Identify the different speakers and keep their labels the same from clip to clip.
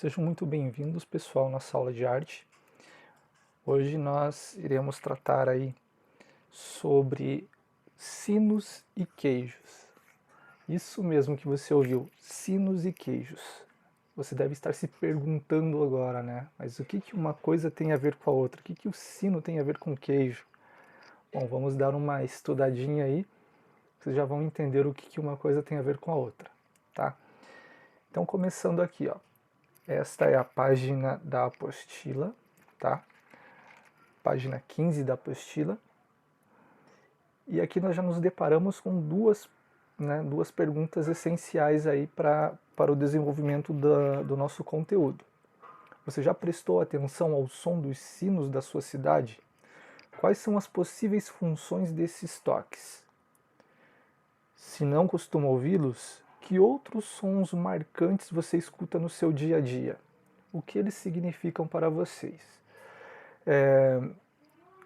Speaker 1: Sejam muito bem-vindos, pessoal, na aula de arte. Hoje nós iremos tratar aí sobre sinos e queijos. Isso mesmo que você ouviu, sinos e queijos. Você deve estar se perguntando agora, né? Mas o que uma coisa tem a ver com a outra? O que o sino tem a ver com o queijo? Bom, vamos dar uma estudadinha aí. Vocês já vão entender o que uma coisa tem a ver com a outra, tá? Então, começando aqui, ó. Esta é a página da apostila, tá? Página 15 da apostila. E aqui nós já nos deparamos com duas perguntas essenciais aí para o desenvolvimento do nosso conteúdo. Você já prestou atenção ao som dos sinos da sua cidade? Quais são as possíveis funções desses toques? Se não costuma ouvi-los, que outros sons marcantes você escuta no seu dia a dia? O que eles significam para vocês?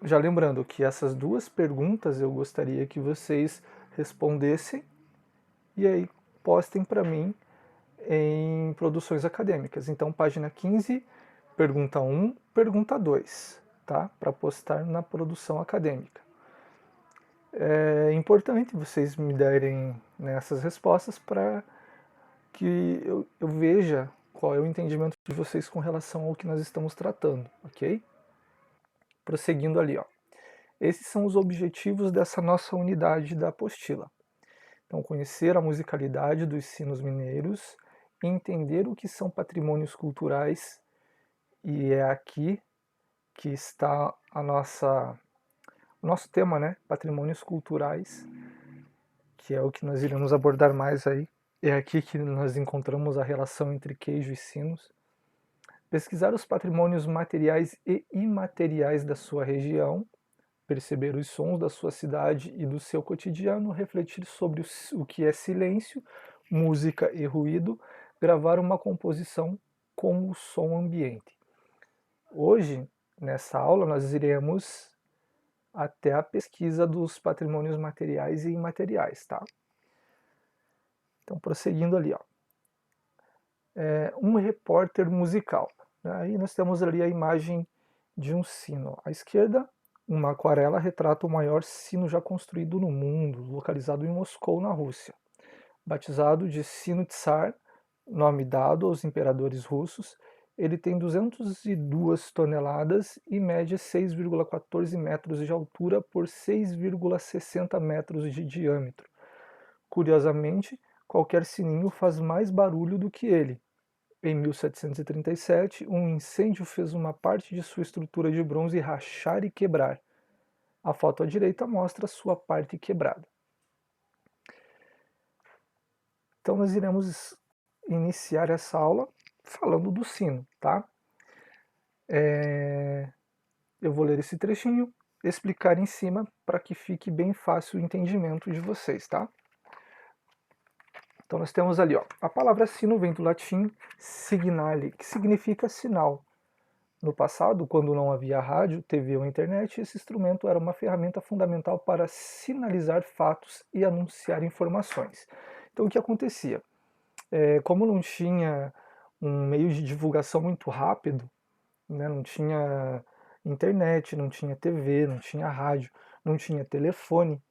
Speaker 1: Já lembrando que essas duas perguntas eu gostaria que vocês respondessem e aí postem para mim em produções acadêmicas. Então, página 15, pergunta 1, pergunta 2, tá? Para postar na produção acadêmica. É importante vocês me darem essas respostas para que eu veja qual é o entendimento de vocês com relação ao que nós estamos tratando, ok? Prosseguindo ali, ó. Esses são os objetivos dessa nossa unidade da apostila. Então, conhecer a musicalidade dos sinos mineiros, entender o que são patrimônios culturais, e é aqui que está o nosso tema, né? Patrimônios culturais, que é o que nós iremos abordar mais aí. É aqui que nós encontramos a relação entre queijo e sinos. Pesquisar os patrimônios materiais e imateriais da sua região, perceber os sons da sua cidade e do seu cotidiano, refletir sobre o que é silêncio, música e ruído, gravar uma composição com o som ambiente. Hoje, nessa aula, nós iremos até a pesquisa dos patrimônios materiais e imateriais, tá? Então, prosseguindo ali, ó. Um repórter musical. Aí nós temos ali a imagem de um sino. À esquerda, uma aquarela retrata o maior sino já construído no mundo, localizado em Moscou, na Rússia. Batizado de Sino Tsar, nome dado aos imperadores russos, ele tem 202 toneladas e mede 6,14 metros de altura por 6,60 metros de diâmetro. Curiosamente, qualquer sininho faz mais barulho do que ele. Em 1737, um incêndio fez uma parte de sua estrutura de bronze rachar e quebrar. A foto à direita mostra sua parte quebrada. Então nós iremos iniciar essa aula falando do sino, tá? Eu vou ler esse trechinho, explicar em cima para que fique bem fácil o entendimento de vocês, tá? Então nós temos ali, ó, a palavra sino vem do latim signale, que significa sinal. No passado, quando não havia rádio, TV ou internet, esse instrumento era uma ferramenta fundamental para sinalizar fatos e anunciar informações. Então o que acontecia? Como não tinha um meio de divulgação muito rápido, né, não tinha internet, não tinha TV, não tinha rádio, não tinha telefone,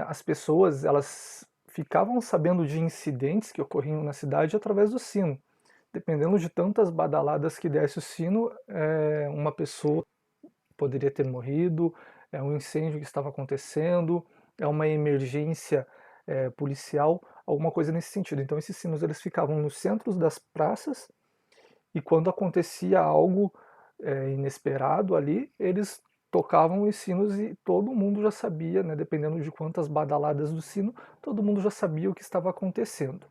Speaker 1: as pessoas elas ficavam sabendo de incidentes que ocorriam na cidade através do sino. Dependendo de tantas badaladas que desse o sino, uma pessoa poderia ter morrido, é um incêndio que estava acontecendo, é uma emergência policial, alguma coisa nesse sentido. Então esses sinos eles ficavam nos centros das praças e quando acontecia algo inesperado ali, eles tocavam os sinos e todo mundo já sabia, né, dependendo de quantas badaladas do sino, todo mundo já sabia o que estava acontecendo.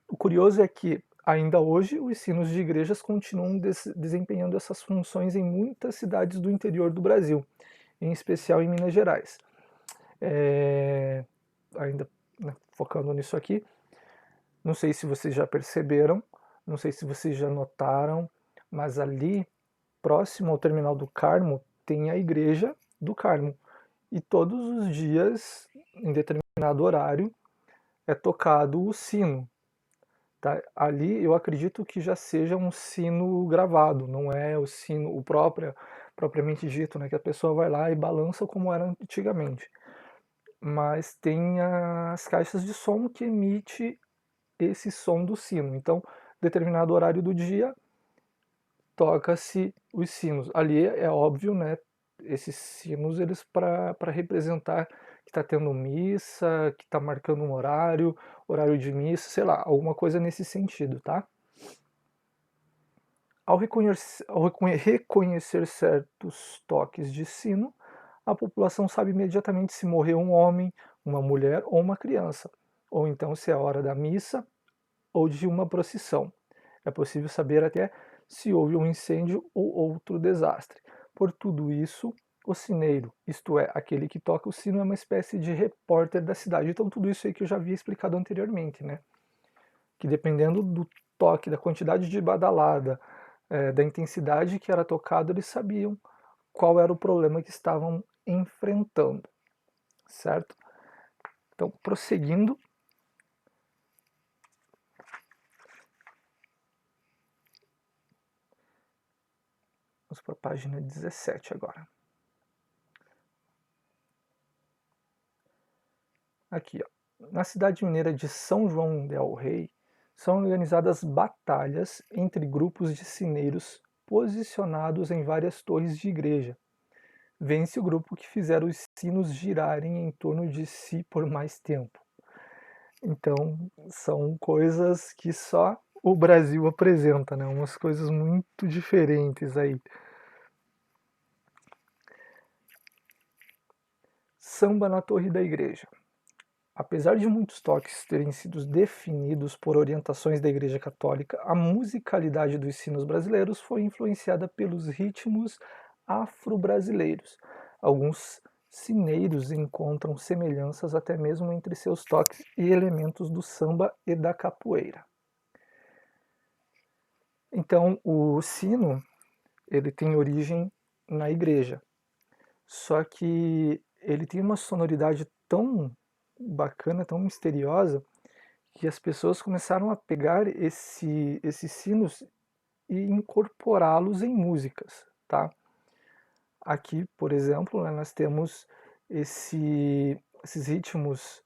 Speaker 1: O curioso é que ainda hoje os sinos de igrejas continuam desempenhando essas funções em muitas cidades do interior do Brasil, em especial em Minas Gerais. Ainda, né, focando nisso aqui, não sei se vocês já perceberam, não sei se vocês já notaram, mas ali, próximo ao terminal do Carmo, tem a igreja do Carmo. E todos os dias, em determinado horário, é tocado o sino. tá? Ali eu acredito que já seja um sino gravado, não é o sino, propriamente dito, né? Que a pessoa vai lá e balança como era antigamente. Mas tem as caixas de som que emite esse som do sino. Então, determinado horário do dia, toca-se os sinos. Ali é óbvio, né? Esses sinos, eles para representar que está tendo missa, que está marcando um horário de missa, sei lá, alguma coisa nesse sentido, tá? Ao reconhecer certos toques de sino, a população sabe imediatamente se morreu um homem, uma mulher ou uma criança, ou então se é a hora da missa ou de uma procissão. É possível saber até se houve um incêndio ou outro desastre. Por tudo isso, o sineiro, isto é, aquele que toca o sino, é uma espécie de repórter da cidade. Então, tudo isso aí que eu já havia explicado anteriormente, né? Que dependendo do toque, da quantidade de badalada, da intensidade que era tocado, eles sabiam qual era o problema que estavam enfrentando, certo? Então, prosseguindo, vamos para a página 17 agora. Aqui, ó. Na cidade mineira de São João del Rei, são organizadas batalhas entre grupos de sineiros posicionados em várias torres de igreja. Vence o grupo que fizer os sinos girarem em torno de si por mais tempo. Então, são coisas que só o Brasil apresenta, né? Umas coisas muito diferentes aí. Samba na torre da igreja. Apesar de muitos toques terem sido definidos por orientações da Igreja Católica, a musicalidade dos sinos brasileiros foi influenciada pelos ritmos afro-brasileiros. Alguns sineiros encontram semelhanças até mesmo entre seus toques e elementos do samba e da capoeira. Então, o sino, ele tem origem na igreja, só que ele tem uma sonoridade tão bacana, tão misteriosa, que as pessoas começaram a pegar esses sinos e incorporá-los em músicas, tá? Aqui, por exemplo, né, nós temos esses ritmos,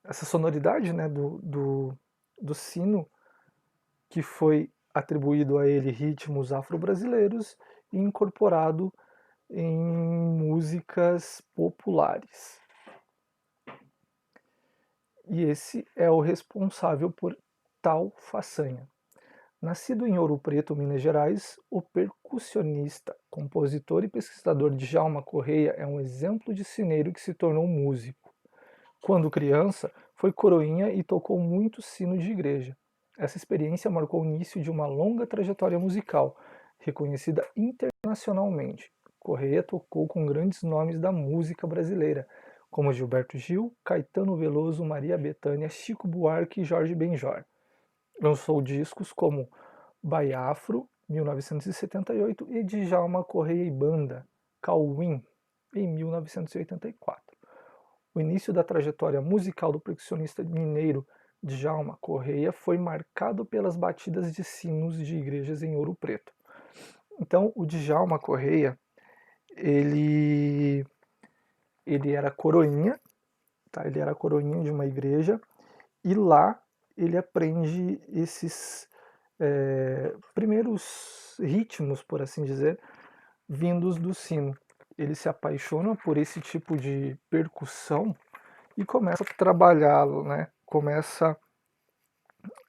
Speaker 1: essa sonoridade, né, do sino, que foi atribuído a ele ritmos afro-brasileiros e incorporado em músicas populares. E esse é o responsável por tal façanha. Nascido em Ouro Preto, Minas Gerais, o percussionista, compositor e pesquisador Djalma Correia é um exemplo de sineiro que se tornou músico. Quando criança, foi coroinha e tocou muito sino de igreja. Essa experiência marcou o início de uma longa trajetória musical, reconhecida internacionalmente. Correia tocou com grandes nomes da música brasileira, como Gilberto Gil, Caetano Veloso, Maria Bethânia, Chico Buarque e Jorge Benjor. Lançou discos como Baiafro, 1978, e Djalma Correia e Banda, Cauim, em 1984. O início da trajetória musical do percussionista mineiro Djalma Correia foi marcado pelas batidas de sinos de igrejas em Ouro Preto. Então, o Djalma Correia, ele era coroinha, tá? Ele era coroinha de uma igreja, e lá ele aprende esses primeiros ritmos, por assim dizer, vindos do sino. Ele se apaixona por esse tipo de percussão e começa a trabalhá-lo, né? Começa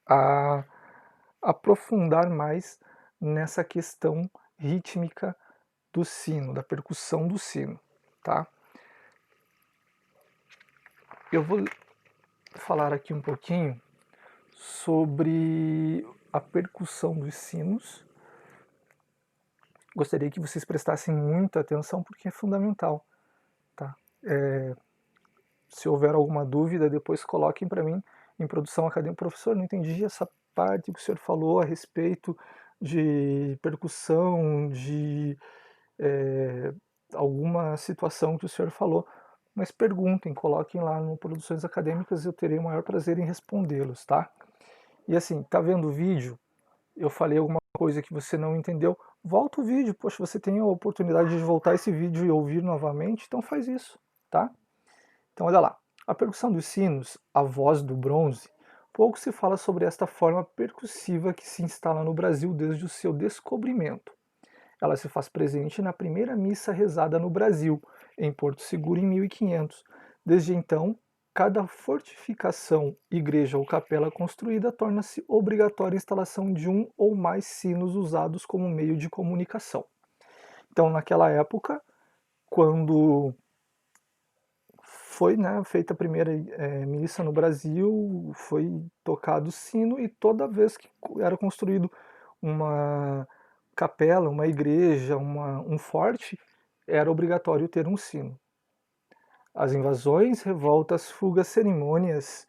Speaker 1: a aprofundar mais nessa questão rítmica do sino, da percussão do sino, tá? Eu vou falar aqui um pouquinho sobre a percussão dos sinos. Gostaria que vocês prestassem muita atenção porque é fundamental, tá? Se houver alguma dúvida, depois coloquem para mim em produção acadêmica. Professor, não entendi essa parte que o senhor falou a respeito de percussão, de alguma situação que o senhor falou. mas perguntem, coloquem lá no Produções Acadêmicas, eu terei o maior prazer em respondê-los, tá? E assim, tá vendo o vídeo? Eu falei alguma coisa que você não entendeu, volta o vídeo, poxa, você tem a oportunidade de voltar esse vídeo e ouvir novamente, então faz isso, tá? Então olha lá, a percussão dos sinos, a voz do bronze, pouco se fala sobre esta forma percussiva que se instala no Brasil desde o seu descobrimento. Ela se faz presente na primeira missa rezada no Brasil, em Porto Seguro, em 1500. Desde então, cada fortificação, igreja ou capela construída torna-se obrigatória a instalação de um ou mais sinos usados como meio de comunicação. Então, naquela época, quando foi, né, feita a primeira missa no Brasil, foi tocado o sino e toda vez que era construído uma capela, uma igreja, um forte, era obrigatório ter um sino. As invasões, revoltas, fugas, cerimônias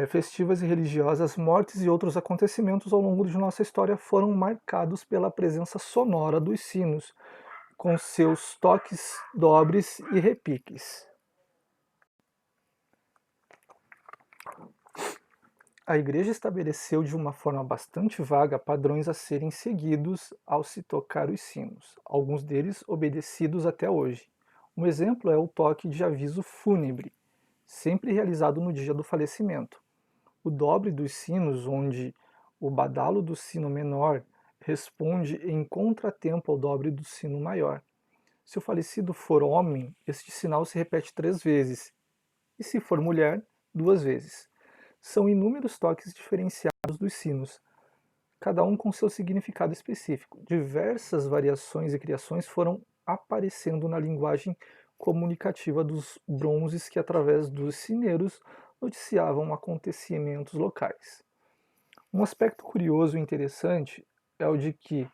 Speaker 1: festivas e religiosas, mortes e outros acontecimentos ao longo de nossa história foram marcados pela presença sonora dos sinos, com seus toques, dobres e repiques. A Igreja estabeleceu de uma forma bastante vaga padrões a serem seguidos ao se tocar os sinos, alguns deles obedecidos até hoje. Um exemplo é o toque de aviso fúnebre, sempre realizado no dia do falecimento. O dobre dos sinos, onde o badalo do sino menor responde em contratempo ao dobre do sino maior. Se o falecido for homem, este sinal se repete 3 vezes, e se for mulher, 2 vezes. São inúmeros toques diferenciados dos sinos, cada um com seu significado específico. Diversas variações e criações foram aparecendo na linguagem comunicativa dos bronzes que, através dos sineiros, noticiavam acontecimentos locais. Um aspecto curioso e interessante é o de que,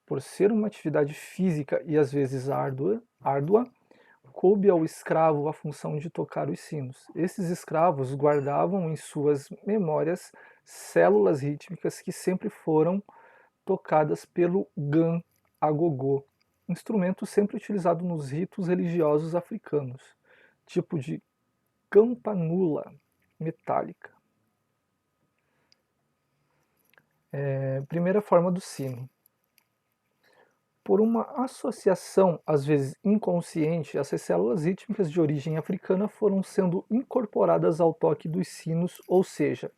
Speaker 1: por ser uma atividade física e às vezes árdua, coube ao escravo a função de tocar os sinos. Esses escravos guardavam em suas memórias células rítmicas que sempre foram tocadas pelo gan agogô, instrumento sempre utilizado nos ritos religiosos africanos, tipo de campanula metálica. Primeira forma do sino. Por uma associação, às vezes inconsciente, essas células rítmicas de origem africana foram sendo incorporadas ao toque dos sinos, ou seja,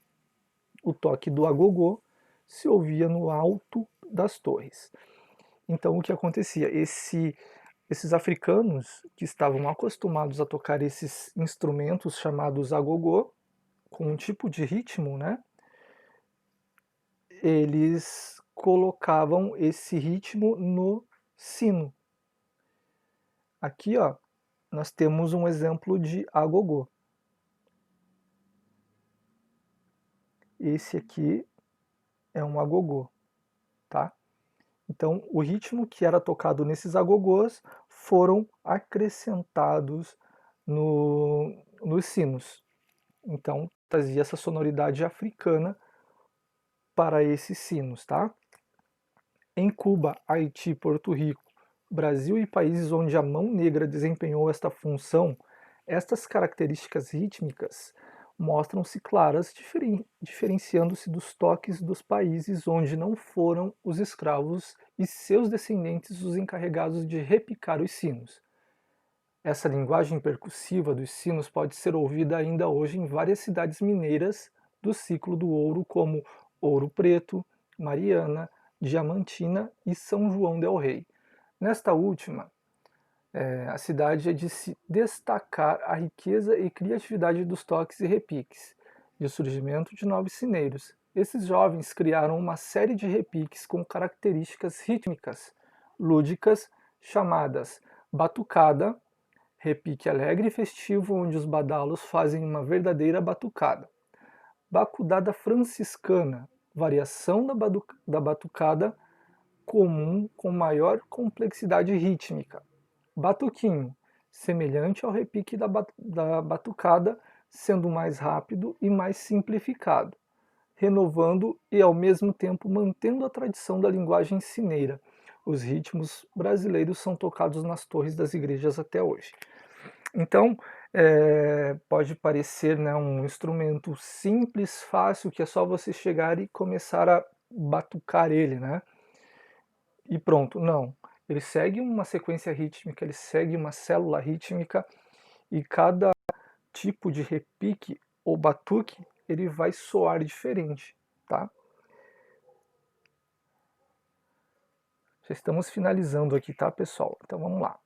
Speaker 1: o toque do agogô se ouvia no alto das torres. Então, o que acontecia? Esses africanos que estavam acostumados a tocar esses instrumentos chamados agogô, com um tipo de ritmo, né? Eles colocavam esse ritmo no sino. Aqui, ó, nós temos um exemplo de agogô. Esse aqui é um agogô, tá? Então, o ritmo que era tocado nesses agogôs foram acrescentados nos sinos. Então, trazia essa sonoridade africana para esses sinos, tá? Em Cuba, Haiti, Porto Rico, Brasil e países onde a mão negra desempenhou esta função, estas características rítmicas mostram-se claras, diferenciando-se dos toques dos países onde não foram os escravos e seus descendentes os encarregados de repicar os sinos. Essa linguagem percussiva dos sinos pode ser ouvida ainda hoje em várias cidades mineiras do ciclo do ouro, como Ouro Preto, Mariana, Diamantina e São João del Rei. Nesta última, a cidade é de se destacar a riqueza e criatividade dos toques e repiques, e o surgimento de novos sineiros. Esses jovens criaram uma série de repiques com características rítmicas, lúdicas, chamadas batucada, repique alegre e festivo onde os badalos fazem uma verdadeira batucada. Bacudada franciscana, variação da batucada comum com maior complexidade rítmica. Batuquinho, semelhante ao repique da batucada, sendo mais rápido e mais simplificado, renovando e ao mesmo tempo mantendo a tradição da linguagem sineira. Os ritmos brasileiros são tocados nas torres das igrejas até hoje. Então, Pode parecer, né, um instrumento simples, fácil, que é só você chegar e começar a batucar ele, né? E pronto. Não. Ele segue uma sequência rítmica, ele segue uma célula rítmica e cada tipo de repique ou batuque ele vai soar diferente, tá? Já estamos finalizando aqui, tá, pessoal? Então vamos lá.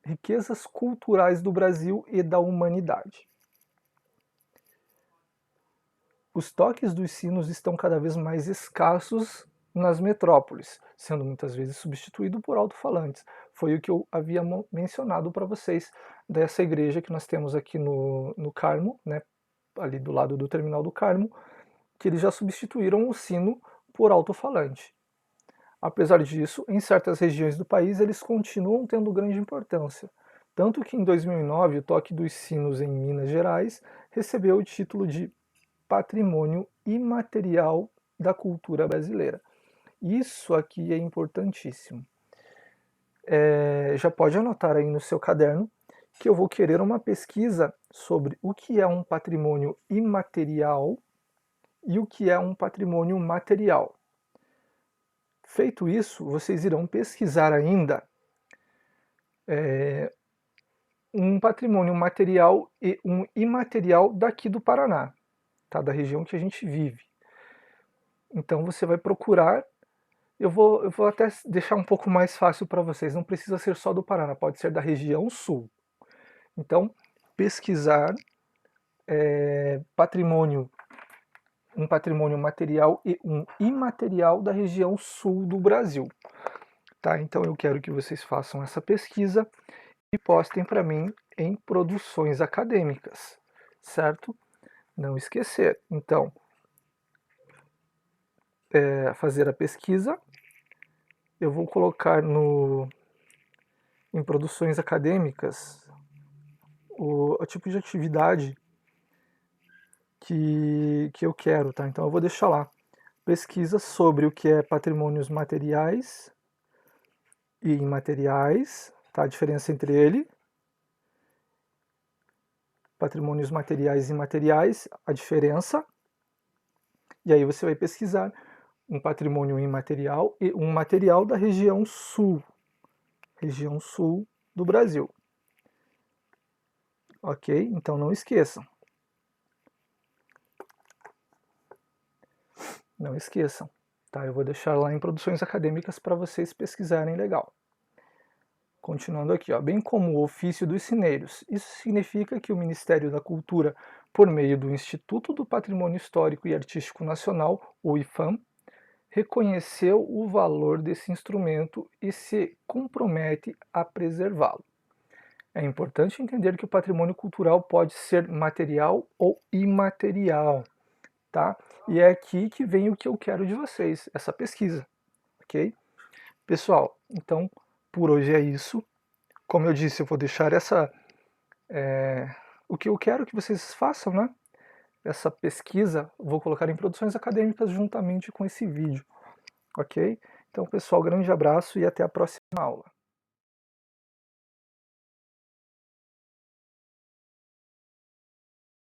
Speaker 1: Riquezas culturais do Brasil e da humanidade. Os toques dos sinos estão cada vez mais escassos nas metrópoles, sendo muitas vezes substituído por alto-falantes. Foi o que eu havia mencionado para vocês dessa igreja que nós temos aqui no Carmo, né, ali do lado do terminal do Carmo, que eles já substituíram o sino por alto-falante. Apesar disso, em certas regiões do país eles continuam tendo grande importância. Tanto que em 2009 o toque dos sinos em Minas Gerais recebeu o título de Patrimônio Imaterial da Cultura Brasileira. Isso aqui é importantíssimo. Já pode anotar aí no seu caderno que eu vou querer uma pesquisa sobre o que é um patrimônio imaterial e o que é um patrimônio material. Feito isso, vocês irão pesquisar ainda um patrimônio material e um imaterial daqui do Paraná, tá? Da região que a gente vive. Então você vai procurar, eu vou até deixar um pouco mais fácil para vocês, não precisa ser só do Paraná, pode ser da região sul. Então, pesquisar um patrimônio material e um imaterial da região sul do Brasil. Tá? Então eu quero que vocês façam essa pesquisa e postem para mim em produções acadêmicas, certo? Não esquecer. Então, fazer a pesquisa, eu vou colocar em produções acadêmicas o tipo de atividade que eu quero, tá? Então eu vou deixar lá pesquisa sobre o que é patrimônios materiais e imateriais, tá? A diferença entre ele, patrimônios materiais e imateriais, a diferença, e aí você vai pesquisar um patrimônio imaterial e um material da região sul do Brasil. Ok? Então não esqueçam. Não esqueçam. Tá? Eu vou deixar lá em produções acadêmicas para vocês pesquisarem legal. Continuando aqui, ó, bem como o ofício dos sineiros. Isso significa que o Ministério da Cultura, por meio do Instituto do Patrimônio Histórico e Artístico Nacional, o IFAM, reconheceu o valor desse instrumento e se compromete a preservá-lo. É importante entender que o patrimônio cultural pode ser material ou imaterial, tá? E é aqui que vem o que eu quero de vocês, essa pesquisa, ok? Pessoal, então por hoje é isso. Como eu disse, eu vou deixar o que eu quero que vocês façam, né? Essa pesquisa, vou colocar em produções acadêmicas juntamente com esse vídeo, ok? Então, pessoal, grande abraço e até a próxima aula.